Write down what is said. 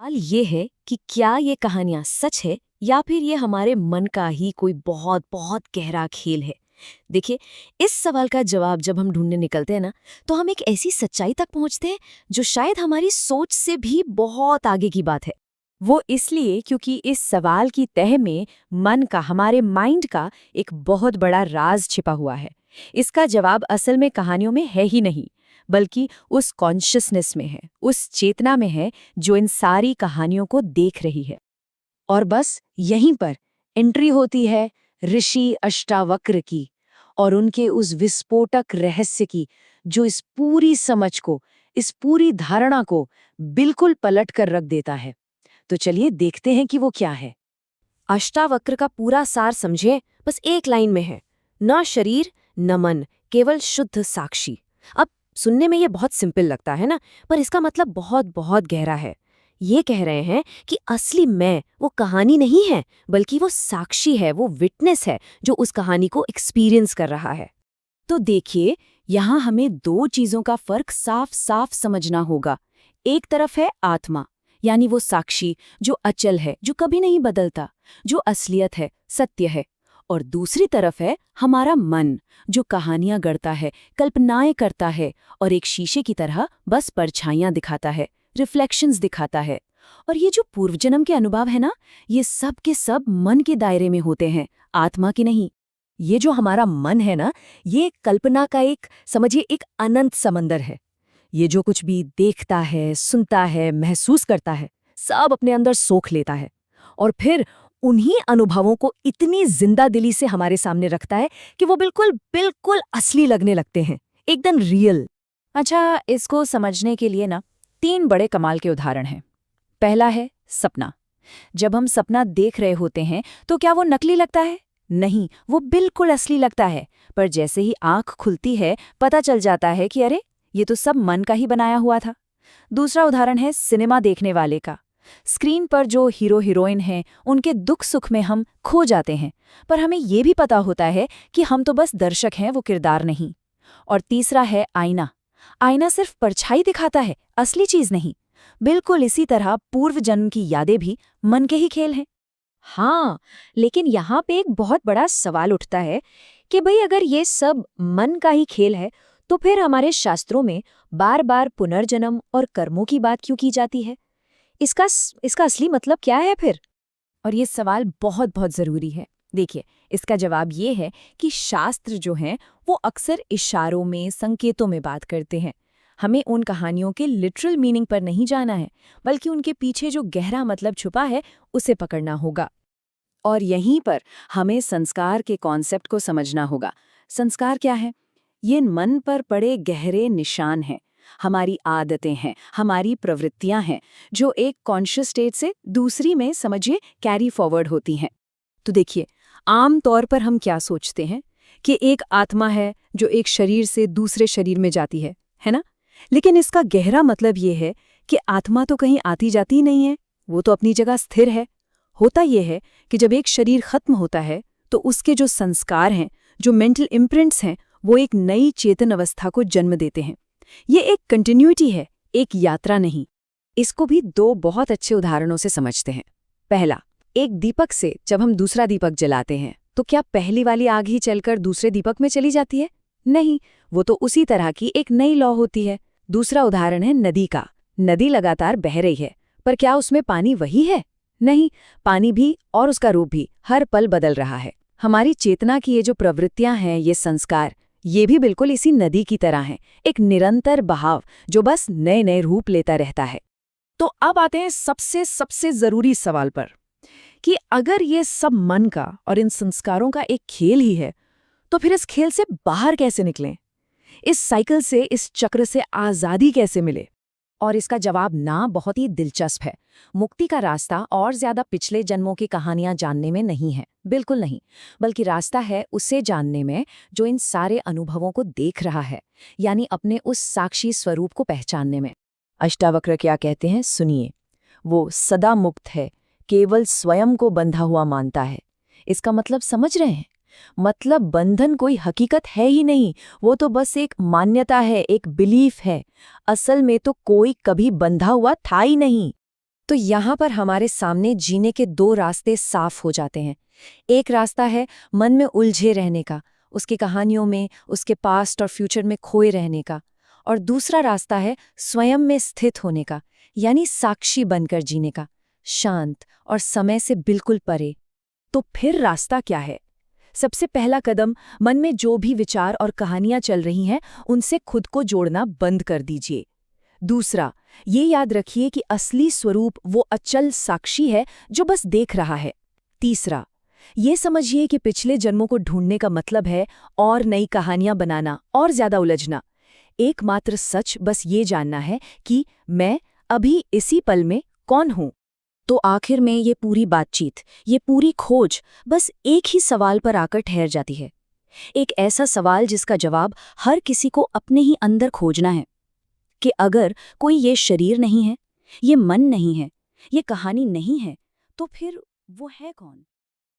सवाल ये है कि क्या ये कहानियां सच है या फिर ये हमारे मन का ही कोई बहुत बहुत गहरा खेल है। देखिए, इस सवाल का जवाब जब हम ढूंढने निकलते हैं ना, तो हम एक ऐसी सच्चाई तक पहुंचते हैं जो शायद हमारी सोच से भी बहुत आगे की बात है। वो इसलिए क्योंकि इस सवाल की तह में मन का, हमारे माइंड का एक बहुत बड़ा राज छिपा हुआ है। इसका जवाब असल में कहानियों में है ही नहीं, बल्कि उस कॉन्शियसनेस में है, उस चेतना में है जो इन सारी कहानियों को देख रही है। और बस यहीं पर एंट्री होती है ऋषि अष्टावक्र की और उनके उस विस्फोटक रहस्य की, जो इस पूरी समझ को, इस पूरी धारणा को बिल्कुल पलट कर रख देता है। तो चलिए देखते हैं कि वो क्या है। अष्टावक्र का पूरा सार समझे, बस एक लाइन में है, न शरीर न मन, केवल शुद्ध साक्षी। अब सुनने में ये बहुत सिंपल लगता है ना, पर इसका मतलब बहुत बहुत गहरा है। ये कह रहे हैं कि असली मैं वो कहानी नहीं है, बल्कि वो साक्षी है, वो विटनेस है जो उस कहानी को एक्सपीरियंस कर रहा है। तो देखिए, यहाँ हमें दो चीजों का फर्क साफ साफ समझना होगा। एक तरफ है आत्मा, यानी वो साक्षी जो अचल है, जो कभी नहीं बदलता, जो असलियत है, सत्य है। और दूसरी तरफ है हमारा मन, जो कहानियां गढ़ता है, कल्पनाएं करता है और एक शीशे की तरह बस परछाइयां दिखाता है, रिफ्लेक्शंस दिखाता है। और ये जो पूर्वजन्म के अनुभव है ना, ये सब के सब मन के दायरे में होते हैं, आत्मा के नहीं। ये जो हमारा मन है ना, ये कल्पना का एक, समझिए, एक अनंत समंदर है। ये जो कुछ भी देखता है, सुनता है, महसूस करता है, सब अपने अंदर सोख लेता है और फिर उन्हीं अनुभवों को इतनी जिंदा दिली से हमारे सामने रखता है कि वो बिल्कुल बिल्कुल असली लगने लगते हैं, एकदम रियल। अच्छा, इसको समझने के लिए ना 3 बड़े कमाल के उदाहरण हैं। पहला है सपना। जब हम सपना देख रहे होते हैं तो क्या वो नकली लगता है? नहीं, वो बिल्कुल असली लगता है। पर जैसे ही आंख खुलती है, पता चल जाता है कि अरे, ये तो सब मन का ही बनाया हुआ था। दूसरा उदाहरण है सिनेमा देखने वाले का। स्क्रीन पर जो हीरो हीरोइन हैं, उनके दुख सुख में हम खो जाते हैं, पर हमें ये भी पता होता है कि हम तो बस दर्शक हैं, वो किरदार नहीं। और तीसरा है आईना। आईना सिर्फ परछाई दिखाता है, असली चीज नहीं। बिल्कुल इसी तरह पूर्व जन्म की यादें भी मन के ही खेल हैं। हाँ, लेकिन यहाँ पे एक बहुत बड़ा सवाल उठता है कि भाई, अगर ये सब मन का ही खेल है, तो फिर हमारे शास्त्रों में बार बार पुनर्जन्म और कर्मों की बात क्यों की जाती है? इसका असली मतलब क्या है फिर? और ये सवाल बहुत बहुत ज़रूरी है। देखिए, इसका जवाब ये है कि शास्त्र जो हैं वो अक्सर इशारों में, संकेतों में बात करते हैं। हमें उन कहानियों के लिटरल मीनिंग पर नहीं जाना है, बल्कि उनके पीछे जो गहरा मतलब छुपा है उसे पकड़ना होगा। और यहीं पर हमें संस्कार के कॉन्सेप्ट को समझना होगा। संस्कार क्या है? ये मन पर पड़े गहरे निशान हैं, हमारी आदतें हैं, हमारी प्रवृत्तियां हैं, जो एक कॉन्शियस स्टेट से दूसरी में, समझिए, कैरी फॉरवर्ड होती हैं। तो देखिए, आम तौर पर हम क्या सोचते हैं कि एक आत्मा है जो एक शरीर से दूसरे शरीर में जाती है ना? लेकिन इसका गहरा मतलब ये है कि आत्मा तो कहीं आती जाती नहीं है, वो तो अपनी जगह स्थिर है। होता यह है कि जब एक शरीर खत्म होता है तो उसके जो संस्कार हैं, जो मेंटल इम्प्रिंट्स हैं, वो एक नई चेतन अवस्था को जन्म देते हैं। ये एक कंटिन्यूटी है, एक यात्रा नहीं। इसको भी 2 बहुत अच्छे उदाहरणों से समझते हैं। पहला, एक दीपक से जब हम दूसरा दीपक जलाते हैं तो क्या पहली वाली आग ही चलकर दूसरे दीपक में चली जाती है? नहीं, वो तो उसी तरह की एक नई लौ होती है। दूसरा उदाहरण है नदी का। नदी लगातार बह रही है, पर क्या उसमें पानी वही है? नहीं, पानी भी और उसका रूप भी हर पल बदल रहा है। हमारी चेतना की ये जो प्रवृत्तियां हैं, ये संस्कार, ये भी बिल्कुल इसी नदी की तरह हैं, एक निरंतर बहाव जो बस नए नए रूप लेता रहता है। तो अब आते हैं सबसे सबसे जरूरी सवाल पर कि अगर ये सब मन का और इन संस्कारों का एक खेल ही है, तो फिर इस खेल से बाहर कैसे निकलें? इस साइकिल से, इस चक्र से आजादी कैसे मिले? और इसका जवाब ना बहुत ही दिलचस्प है। मुक्ति का रास्ता और ज्यादा पिछले जन्मों की कहानियां जानने में नहीं है, बिल्कुल नहीं, बल्कि रास्ता है उसे जानने में जो इन सारे अनुभवों को देख रहा है, यानी अपने उस साक्षी स्वरूप को पहचानने में। अष्टावक्र क्या कहते हैं, सुनिए। वो सदा मुक्त है, केवल स्वयं को बंधा हुआ मानता है। इसका मतलब समझ रहे हैं? मतलब बंधन कोई हकीकत है ही नहीं, वो तो बस एक मान्यता है, एक बिलीफ है। असल में तो कोई कभी बंधा हुआ था ही नहीं। तो यहाँ पर हमारे सामने जीने के दो रास्ते साफ हो जाते हैं। एक रास्ता है मन में उलझे रहने का, उसकी कहानियों में, उसके पास्ट और फ्यूचर में खोए रहने का। और दूसरा रास्ता है स्वयं में स्थित होने का, यानी साक्षी बनकर जीने का, शांत और समय से बिल्कुल परे। तो फिर रास्ता क्या है? सबसे पहला कदम, मन में जो भी विचार और कहानियां चल रही हैं उनसे खुद को जोड़ना बंद कर दीजिए। दूसरा, ये याद रखिए कि असली स्वरूप वो अचल साक्षी है जो बस देख रहा है। तीसरा, ये समझिए कि पिछले जन्मों को ढूंढने का मतलब है और नई कहानियां बनाना और ज्यादा उलझना। एकमात्र सच बस ये जानना है कि मैं अभी इसी पल में कौन हूं। तो आखिर में ये पूरी बातचीत, ये पूरी खोज बस एक ही सवाल पर आकर ठहर जाती है। एक ऐसा सवाल जिसका जवाब हर किसी को अपने ही अंदर खोजना है कि अगर कोई ये शरीर नहीं है, ये मन नहीं है, ये कहानी नहीं है, तो फिर वो है कौन?